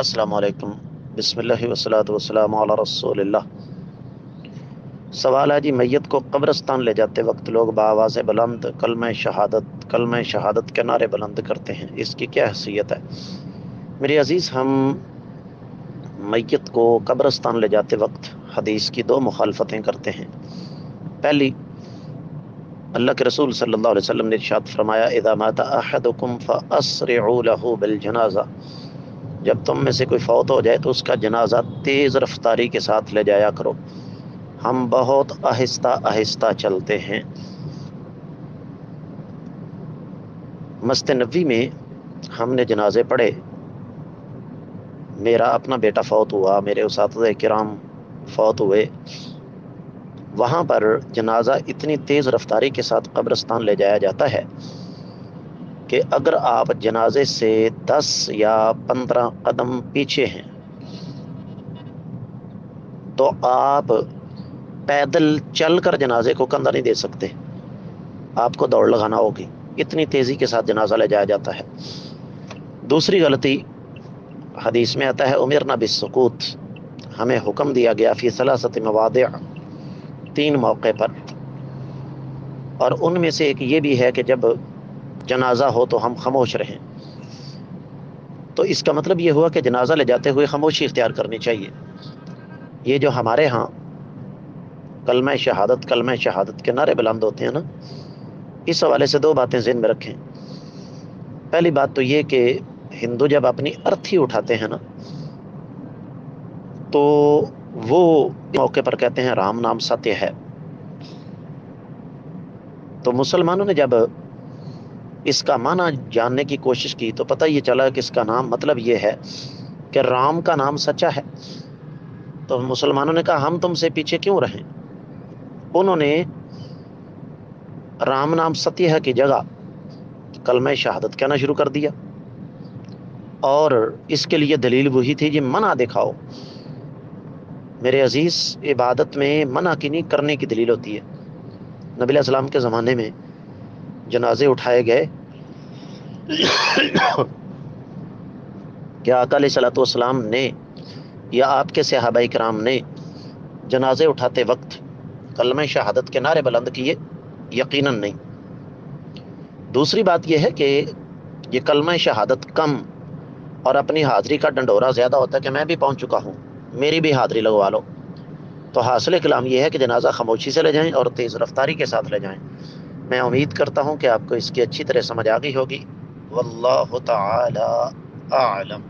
السلام علیکم۔ بسم اللہ والصلاۃ والسلام علی رسول اللہ۔ سوال ہے جی، میت کو قبرستان لے جاتے وقت لوگ بآواز بلند کلمہ شہادت کے نعرے بلند کرتے ہیں، اس کی کیا حیثیت ہے؟ میرے عزیز، ہم میت کو قبرستان لے جاتے وقت حدیث کی دو مخالفتیں کرتے ہیں۔ پہلی، اللہ کے رسول صلی اللہ علیہ وسلم نے ارشاد فرمایا، اذا مات احدکم فاسرعوا له بالجنازہ، جب تم میں سے کوئی فوت ہو جائے تو اس کا جنازہ تیز رفتاری کے ساتھ لے جایا کرو، ہم بہت آہستہ آہستہ چلتے ہیں۔ مسجد نبوی میں ہم نے جنازے پڑھے، میرا اپنا بیٹا فوت ہوا، میرے اساتذہ کرام فوت ہوئے، وہاں پر جنازہ اتنی تیز رفتاری کے ساتھ قبرستان لے جایا جاتا ہے کہ اگر آپ جنازے سے 10 یا 15 قدم پیچھے ہیں تو آپ پیدل چل کر جنازے کو کندھا نہیں دے سکتے، آپ کو دوڑ لگانا ہوگی، اتنی تیزی کے ساتھ جنازہ لے جایا جاتا ہے۔ دوسری غلطی، حدیث میں آتا ہے امرنا بالسکوت، ہمیں حکم دیا گیا فی ثلاثۃ مواضع، 3 موقع پر، اور ان میں سے ایک یہ بھی ہے کہ جب جنازہ ہو تو ہم خاموش رہیں۔ تو اس کا مطلب یہ ہوا کہ جنازہ لے جاتے ہوئے خاموشی اختیار کرنی چاہیے۔ یہ جو ہمارے ہاں کلمہ شہادت کے نعرے بلند ہوتے ہیں نا، اس حوالے سے 2 باتیں ذہن میں رکھیں۔ پہلی بات تو یہ کہ ہندو جب اپنی ارتھی اٹھاتے ہیں نا تو وہ موقع پر کہتے ہیں رام نام ستیہ ہے۔ تو مسلمانوں نے جب اس کا معنی جاننے کی کوشش کی تو پتہ یہ چلا کہ اس کا نام مطلب یہ ہے کہ رام کا نام سچا ہے۔ تو مسلمانوں نے کہا ہم تم سے پیچھے کیوں رہیں؟ انہوں نے رام نام ستیہ کی جگہ کلمہ شہادت کہنا شروع کر دیا، اور اس کے لیے دلیل وہی تھی جی منع دکھاؤ۔ میرے عزیز، عبادت میں منع کی نہیں کرنے کی دلیل ہوتی ہے۔ نبی علیہ السلام کے زمانے میں جنازے اٹھائے گئے کہ آقا علیہ الصلوۃ والسلام نے یا آپ کے صحابہ کرام نے جنازے اٹھاتے وقت کلمہ شہادت کے نعرے بلند کیے؟ یقیناً نہیں۔ دوسری بات یہ ہے کہ یہ کلمہ شہادت کم اور اپنی حاضری کا ڈنڈورا زیادہ ہوتا ہے کہ میں بھی پہنچ چکا ہوں، میری بھی حاضری لگوا لو۔ تو حاصل کلام یہ ہے کہ جنازہ خاموشی سے لے جائیں اور تیز رفتاری کے ساتھ لے جائیں۔ میں امید کرتا ہوں کہ آپ کو اس کی اچھی طرح سمجھ آ گئی ہوگی۔ واللہ تعالی اعلم۔